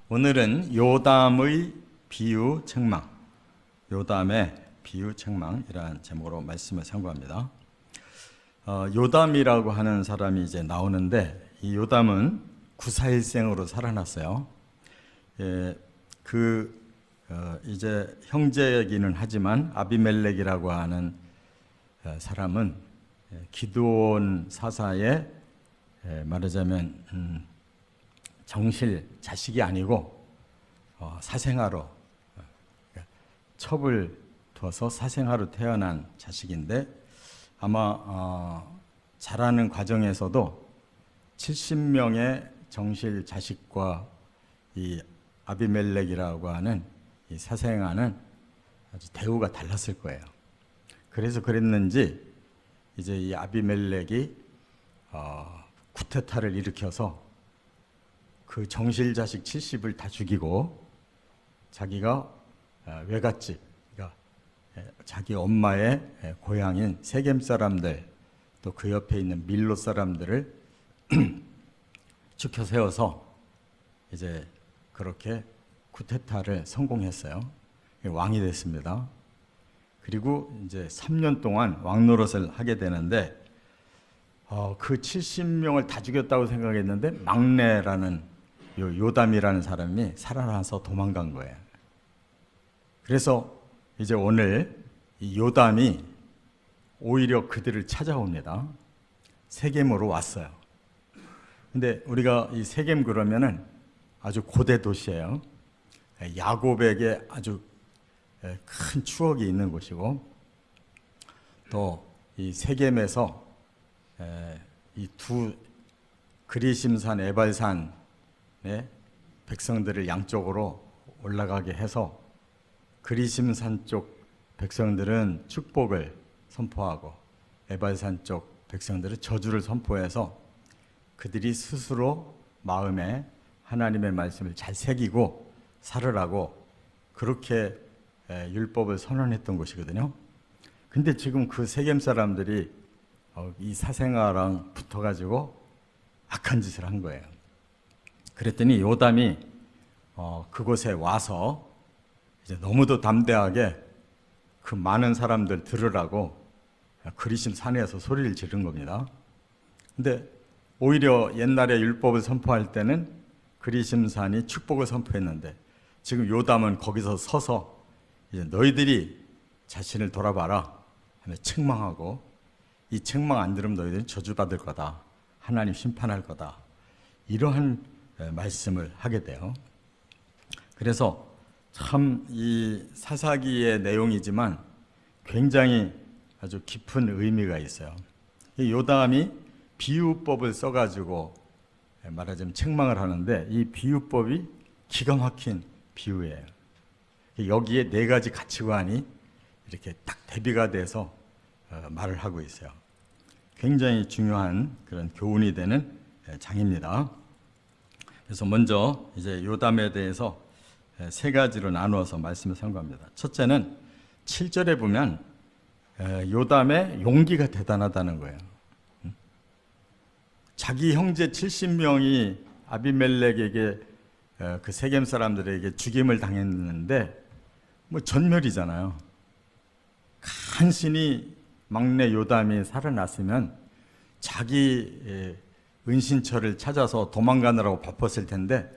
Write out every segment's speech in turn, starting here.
오늘은 요담의 비유 책망, 요담의 비유 책망이라는 제목으로 말씀을 선고합니다. 요담이라고 하는 사람이 이제 나오는데, 이 요담은 구사일생으로 살아났어요. 이제 형제이기는 하지만 아비멜렉이라고 하는 사람은 기드온 사사의 말하자면 정실 자식이 아니고 사생아로 첩을 둬서 사생아로 태어난 자식인데, 아마 자라는 과정에서도 70명의 정실 자식과 이 아비멜렉이라고 하는 이 사생아는 아주 대우가 달랐을 거예요. 그래서 그랬는지 이제 이 아비멜렉이 쿠데타를 일으켜서 그 정실 자식 70을 다 죽이고, 자기가 외갓집, 그러니까 자기 엄마의 고향인 세겜 사람들, 또 그 옆에 있는 밀로 사람들을 지켜 세워서 이제 그렇게 쿠데타를 성공했어요. 왕이 됐습니다. 그리고 이제 3년 동안 왕 노릇을 하게 되는데, 그 70명을 다 죽였다고 생각했는데 막내라는 요담이라는 사람이 살아나서 도망간 거예요. 그래서 이제 오늘 이 요담이 오히려 그들을 찾아옵니다. 세겜으로 왔어요. 근데 우리가 이 세겜 그러면은 아주 고대 도시예요. 야곱에게 아주 큰 추억이 있는 곳이고, 또 이 세겜에서 이 두 그리심산 에발산의 백성들을 양쪽으로 올라가게 해서 그리심산 쪽 백성들은 축복을 선포하고 에발산 쪽 백성들은 저주를 선포해서 그들이 스스로 마음에 하나님의 말씀을 잘 새기고 살으라고 그렇게 율법을 선언했던 곳이거든요. 근데 지금 그 세겜 사람들이 이 사생아랑 붙어가지고 악한 짓을 한 거예요. 그랬더니 요담이 그곳에 와서 이제 너무도 담대하게 그 많은 사람들 들으라고 그리심 산에서 소리를 지른 겁니다. 근데 오히려 옛날에 율법을 선포할 때는 그리심 산이 축복을 선포했는데, 지금 요담은 거기서 서서 이제 너희들이 자신을 돌아봐라 하며 책망하고, 이 책망 안 들으면 너희들은 저주받을 거다, 하나님 심판할 거다, 이러한 말씀을 하게 돼요. 그래서 참 이 사사기의 내용이지만 굉장히 아주 깊은 의미가 있어요. 이 요담이 비유법을 써가지고 말하자면 책망을 하는데, 이 비유법이 기가 막힌 비유예요. 여기에 네 가지 가치관이 이렇게 딱 대비가 돼서 말을 하고 있어요. 굉장히 중요한 그런 교훈이 되는 장입니다. 그래서 먼저 이제 요담에 대해서 세 가지로 나누어서 말씀을 선고합니다. 첫째는 7절에 보면 요담의 용기가 대단하다는 거예요. 자기 형제 70명이 아비멜렉에게 그 세겜 사람들에게 죽임을 당했는데 뭐 전멸이잖아요. 간신히 막내 요담이 살아났으면 자기 은신처를 찾아서 도망가느라고 바빴을 텐데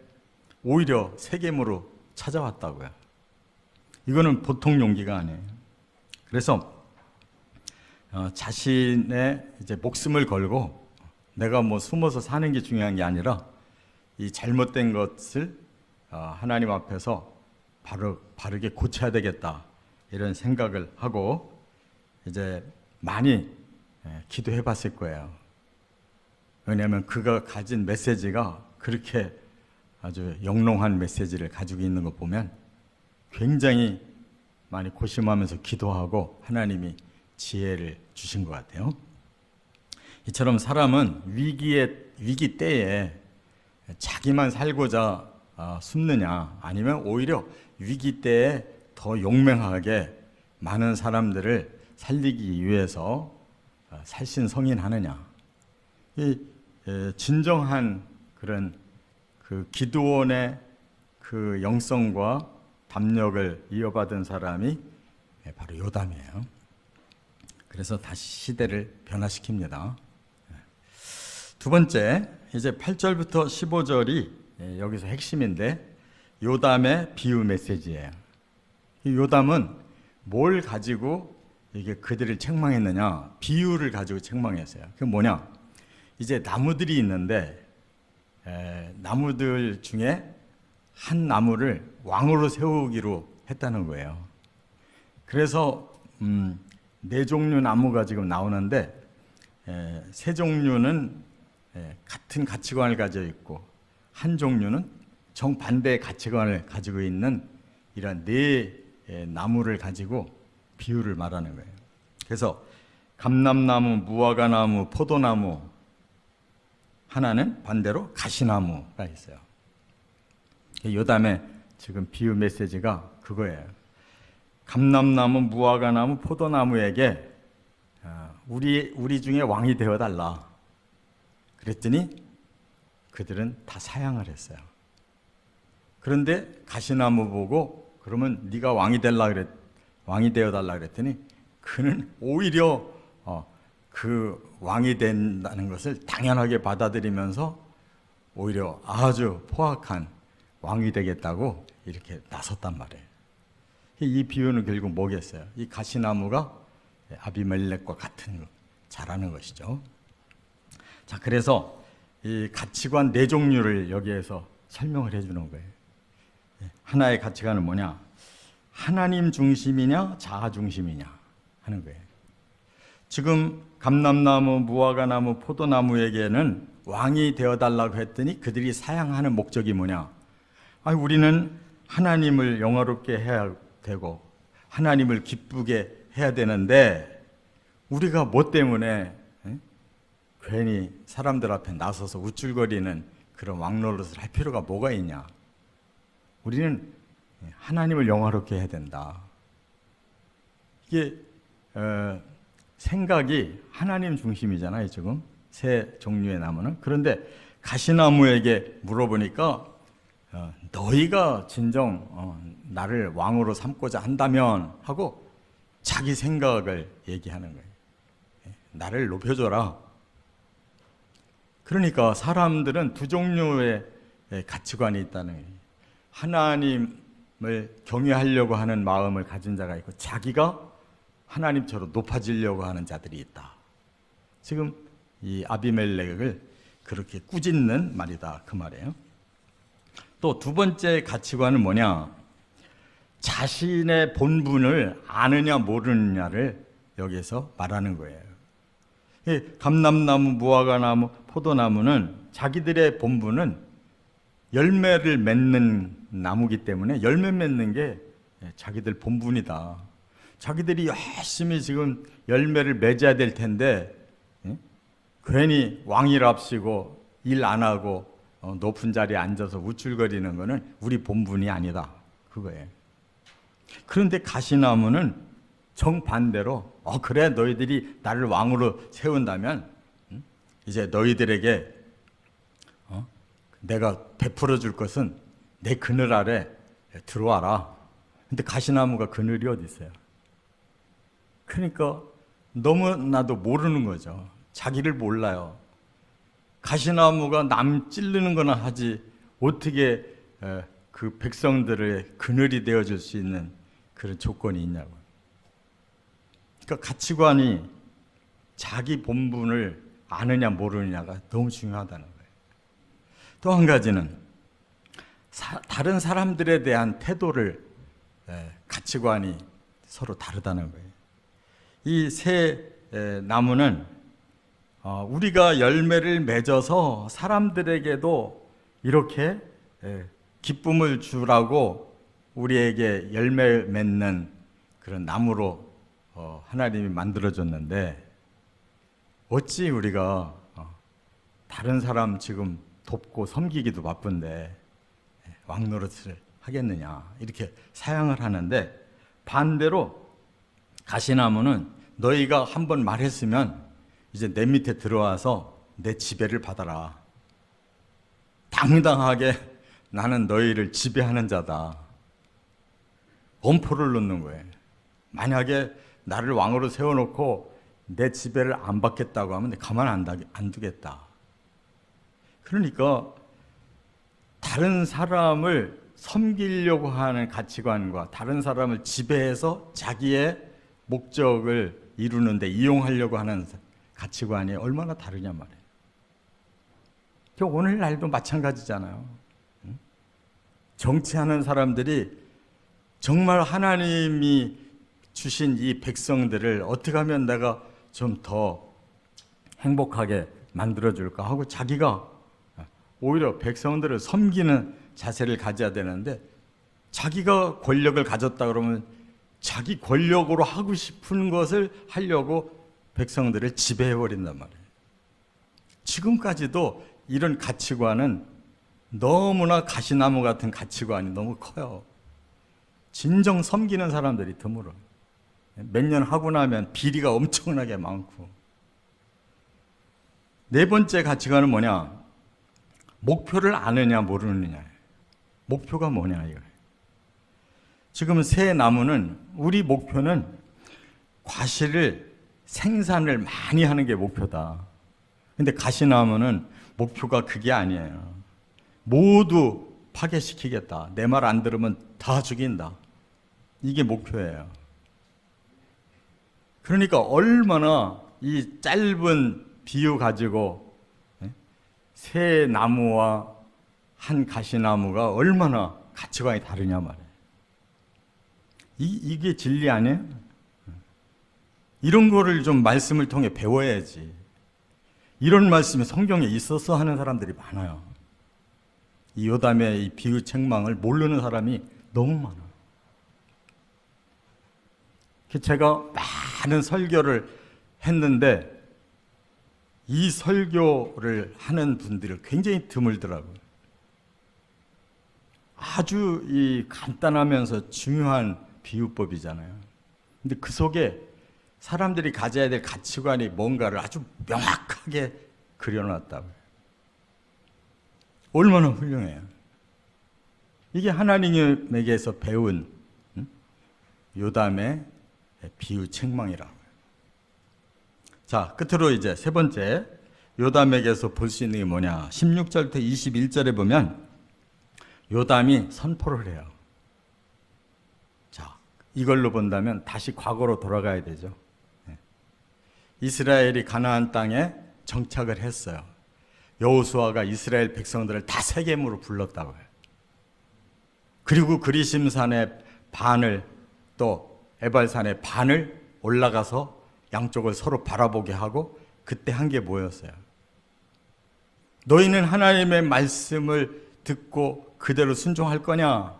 오히려 세겜으로 찾아왔다고요. 이거는 보통 용기가 아니에요. 그래서 자신의 이제 목숨을 걸고 내가 뭐 숨어서 사는 게 중요한 게 아니라 이 잘못된 것을 하나님 앞에서 바르게 고쳐야 되겠다, 이런 생각을 하고 이제 많이 기도해 봤을 거예요. 왜냐하면 그가 가진 메시지가 그렇게 아주 영롱한 메시지를 가지고 있는 거 보면 굉장히 많이 고심하면서 기도하고 하나님이 지혜를 주신 것 같아요. 이처럼 사람은 위기 때에 자기만 살고자 숨느냐, 아니면 오히려 위기 때에 더 용맹하게 많은 사람들을 살리기 위해서 살신성인하느냐. 이 진정한 그런 그 기드온의 그 영성과 담력을 이어받은 사람이 바로 요담이에요. 그래서 다시 시대를 변화시킵니다. 두 번째, 이제 8절부터 15절이 여기서 핵심인데 요담의 비유 메시지예요. 이 요담은 뭘 가지고 이게 그들을 책망했느냐? 비유를 가지고 책망했어요. 그게 뭐냐? 이제 나무들이 있는데 나무들 중에 한 나무를 왕으로 세우기로 했다는 거예요. 그래서 네 종류 나무가 지금 나오는데 세 종류는 같은 가치관을 가지고 있고 한 종류는 정반대의 가치관을 가지고 있는 이런 네 나무를 가지고 비유를 말하는 거예요. 그래서 감람나무, 무화과나무, 포도나무, 하나는 반대로 가시나무가 있어요. 요담의 지금 비유 메시지가 그거예요. 감람나무, 무화과나무, 포도나무에게 우리 중에 왕이 되어달라. 그랬더니 그들은 다 사양을 했어요. 그런데 가시나무 보고 그러면 네가 왕이 되어달라 그랬더니 그는 오히려 그 왕이 된다는 것을 당연하게 받아들이면서 오히려 아주 포악한 왕이 되겠다고 이렇게 나섰단 말이에요. 이 비유는 결국 뭐겠어요? 이 가시나무가 아비멜렉과 같은 자라는 것이죠. 자, 그래서 이 가치관 네 종류를 여기에서 설명을 해주는 거예요. 하나의 가치관은 뭐냐? 하나님 중심이냐, 자아 중심이냐 하는 거예요. 지금 감람나무, 무화과나무, 포도나무에게는 왕이 되어달라고 했더니 그들이 사양하는 목적이 뭐냐? 우리는 하나님을 영화롭게 해야 되고 하나님을 기쁘게 해야 되는데 우리가 뭐 때문에 괜히 사람들 앞에 나서서 우쭐거리는 그런 왕노릇을 할 필요가 뭐가 있냐? 우리는 하나님을 영화롭게 해야 된다. 이게 생각이 하나님 중심이잖아요. 지금 세 종류의 나무는. 그런데 가시나무에게 물어보니까 너희가 진정 나를 왕으로 삼고자 한다면 하고 자기 생각을 얘기하는 거예요. 나를 높여줘라. 그러니까 사람들은 두 종류의 가치관이 있다는 거예요. 하나님을 경외하려고 하는 마음을 가진 자가 있고 자기가 하나님처럼 높아지려고 하는 자들이 있다. 지금 이 아비멜렉을 그렇게 꾸짖는 말이다. 그 말이에요. 또 두 번째 가치관은 뭐냐? 자신의 본분을 아느냐 모르느냐를 여기서 말하는 거예요. 감람나무, 무화과나무, 포도나무는 자기들의 본분은 열매를 맺는 나무기 때문에 열매 맺는 게 자기들 본분이다. 자기들이 열심히 지금 열매를 맺어야 될 텐데 괜히 왕이랍시고 일 안 하고 높은 자리에 앉아서 우쭐거리는 거는 우리 본분이 아니다. 그거예요. 그런데 가시나무는 정반대로 그래 너희들이 나를 왕으로 세운다면 이제 너희들에게 내가 베풀어 줄 것은 내 그늘 아래 들어와라. 근데 가시나무가 그늘이 어디 있어요? 그러니까 너무나도 모르는 거죠. 자기를 몰라요. 가시나무가 남 찌르는 거나 하지 어떻게 그 백성들의 그늘이 되어줄 수 있는 그런 조건이 있냐고. 그러니까 가치관이 자기 본분을 아느냐 모르느냐가 너무 중요하다는 거예요. 또 한 가지는 다른 사람들에 대한 태도를 가치관이 서로 다르다는 거예요. 이 세 나무는 우리가 열매를 맺어서 사람들에게도 이렇게 기쁨을 주라고 우리에게 열매 맺는 그런 나무로 하나님이 만들어줬는데 어찌 우리가 다른 사람 지금 돕고 섬기기도 바쁜데 왕노릇을 하겠느냐 이렇게 사양을 하는데 반대로 가시나무는 너희가 한번 말했으면 이제 내 밑에 들어와서 내 지배를 받아라. 당당하게 나는 너희를 지배하는 자다. 엄포를 놓는 거예요. 만약에 나를 왕으로 세워놓고 내 지배를 안 받겠다고 하면 가만 안 두겠다. 그러니까 다른 사람을 섬기려고 하는 가치관과 다른 사람을 지배해서 자기의 목적을 이루는데 이용하려고 하는 가치관이 얼마나 다르냐 말이에요. 오늘날도 마찬가지잖아요. 정치하는 사람들이 정말 하나님이 주신 이 백성들을 어떻게 하면 내가 좀 더 행복하게 만들어줄까 하고 자기가 오히려 백성들을 섬기는 자세를 가져야 되는데, 자기가 권력을 가졌다 그러면 자기 권력으로 하고 싶은 것을 하려고 백성들을 지배해버린단 말이에요. 지금까지도 이런 가치관은 너무나 가시나무 같은 가치관이 너무 커요. 진정 섬기는 사람들이 드물어. 몇 년 하고 나면 비리가 엄청나게 많고. 네 번째 가치관은 뭐냐? 목표를 아느냐 모르느냐. 목표가 뭐냐 이거예요. 지금 새 나무는, 우리 목표는 과실을 생산을 많이 하는 게 목표다. 근데 가시나무는 목표가 그게 아니에요. 모두 파괴시키겠다. 내 말 안 들으면 다 죽인다. 이게 목표예요. 그러니까 얼마나 이 짧은 비유 가지고 새 나무와 한 가시나무가 얼마나 가치관이 다르냐 말이에요. 이게 진리 아니에요? 이런 거를 좀 말씀을 통해 배워야지. 이런 말씀이 성경에 있어서 하는 사람들이 많아요. 이 요담의 이 비유 책망을 모르는 사람이 너무 많아요. 제가 많은 설교를 했는데 이 설교를 하는 분들이 굉장히 드물더라고요. 아주 이 간단하면서 중요한 비유법이잖아요. 근데 그 속에 사람들이 가져야 될 가치관이 뭔가를 아주 명확하게 그려놨다고요. 얼마나 훌륭해요. 이게 하나님에게서 배운 요담의 비유 책망이라고요. 자, 끝으로 이제 세 번째 요담에게서 볼 수 있는 게 뭐냐? 16절부터 21절에 보면 요담이 선포를 해요. 자, 이걸로 본다면 다시 과거로 돌아가야 되죠. 이스라엘이 가나안 땅에 정착을 했어요. 여호수아가 이스라엘 백성들을 다 세겜으로 불렀다고 해요. 그리고 그리심산의 반을, 또 에발산의 반을 올라가서 양쪽을 서로 바라보게 하고, 그때 한 게 뭐였어요? 너희는 하나님의 말씀을 듣고 그대로 순종할 거냐?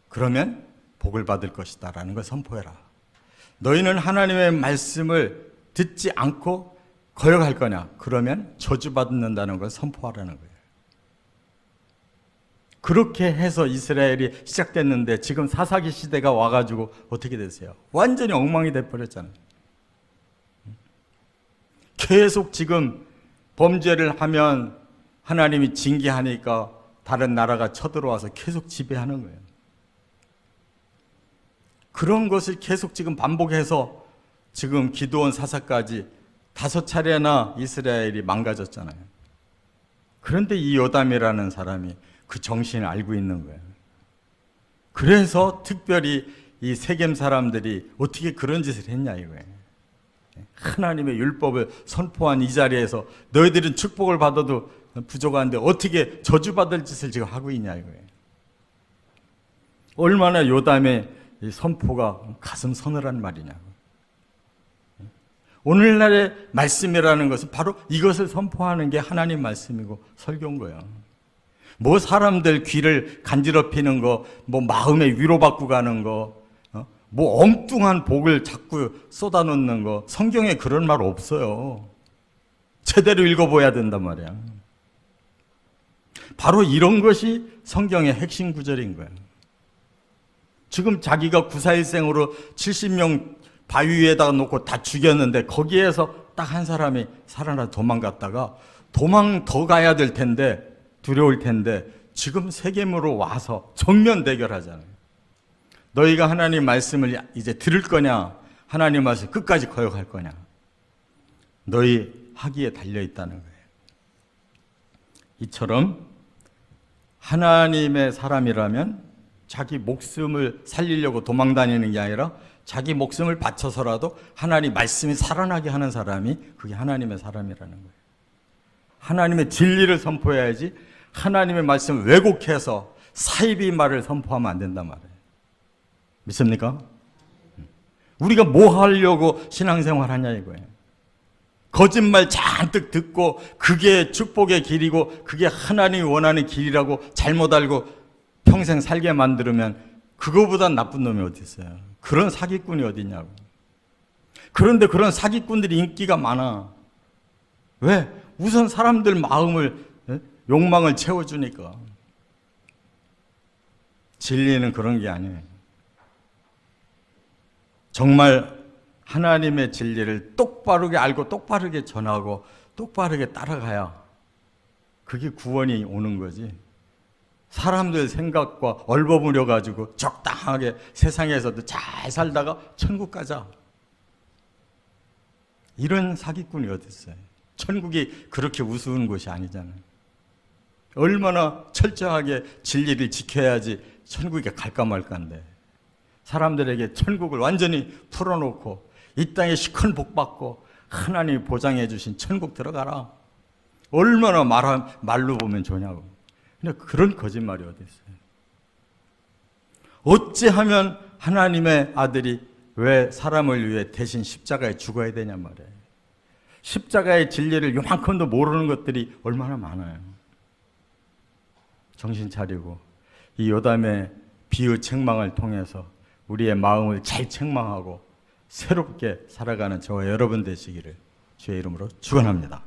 그러면 복을 받을 것이다 라는 걸 선포해라. 너희는 하나님의 말씀을 듣지 않고 거역할 거냐? 그러면 저주받는다는 걸 선포하라는 거예요. 그렇게 해서 이스라엘이 시작됐는데 지금 사사기 시대가 와가지고 어떻게 됐어요? 완전히 엉망이 돼버렸잖아요. 계속 지금 범죄를 하면 하나님이 징계하니까 다른 나라가 쳐들어와서 계속 지배하는 거예요. 그런 것을 계속 지금 반복해서 지금 기드온 사사까지 5차례나 이스라엘이 망가졌잖아요. 그런데 이 요담이라는 사람이 그 정신을 알고 있는 거예요. 그래서 특별히 이 세겜 사람들이 어떻게 그런 짓을 했냐 이거예요. 하나님의 율법을 선포한 이 자리에서 너희들은 축복을 받아도 부족한데 어떻게 저주받을 짓을 지금 하고 있냐 이거예요. 얼마나 요담의 이 선포가 가슴 서늘한 말이냐고. 오늘날의 말씀이라는 것은 바로 이것을 선포하는 게 하나님 말씀이고 설교인 거예요. 뭐 사람들 귀를 간지럽히는 거, 뭐 마음에 위로받고 가는 거, 뭐 엉뚱한 복을 자꾸 쏟아놓는 거, 성경에 그런 말 없어요. 제대로 읽어봐야 된단 말이야. 바로 이런 것이 성경의 핵심 구절인 거예요. 지금 자기가 구사일생으로 70명 바위 위에다가 놓고 다 죽였는데 거기에서 딱 한 사람이 살아나 도망갔다가 도망 더 가야 될 텐데, 두려울 텐데 지금 세겜으로 와서 정면 대결하잖아요. 너희가 하나님 말씀을 이제 들을 거냐, 하나님 말씀 끝까지 거역할 거냐. 너희 하기에 달려있다는 거예요. 이처럼 하나님의 사람이라면 자기 목숨을 살리려고 도망다니는 게 아니라 자기 목숨을 바쳐서라도 하나님 말씀이 살아나게 하는 사람이 그게 하나님의 사람이라는 거예요. 하나님의 진리를 선포해야지 하나님의 말씀을 왜곡해서 사이비 말을 선포하면 안 된단 말이에요. 믿습니까? 우리가 뭐 하려고 신앙생활 하냐 이거예요. 거짓말 잔뜩 듣고 그게 축복의 길이고 그게 하나님이 원하는 길이라고 잘못 알고 평생 살게 만들면 그거보단 나쁜 놈이 어디 있어요. 그런 사기꾼이 어디 있냐고. 그런데 그런 사기꾼들이 인기가 많아. 왜? 우선 사람들 마음을, 욕망을 채워주니까. 진리는 그런 게 아니에요. 정말 하나님의 진리를 똑바르게 알고 똑바르게 전하고 똑바르게 따라가야 그게 구원이 오는 거지. 사람들 생각과 얼버무려 가지고 적당하게 세상에서도 잘 살다가 천국 가자. 이런 사기꾼이 어디 있어요? 천국이 그렇게 우스운 곳이 아니잖아요. 얼마나 철저하게 진리를 지켜야지 천국에 갈까 말까인데 사람들에게 천국을 완전히 풀어놓고 이 땅에 시큰 복 받고 하나님이 보장해 주신 천국 들어가라. 얼마나 말로 보면 좋냐고. 근데 그런 거짓말이 어디 있어요? 어찌하면 하나님의 아들이 왜 사람을 위해 대신 십자가에 죽어야 되냔 말이에요. 십자가의 진리를 요만큼도 모르는 것들이 얼마나 많아요. 정신 차리고 이 요담의 비유 책망을 통해서 우리의 마음을 잘 책망하고 새롭게 살아가는 저와 여러분 되시기를 주의 이름으로 축원합니다.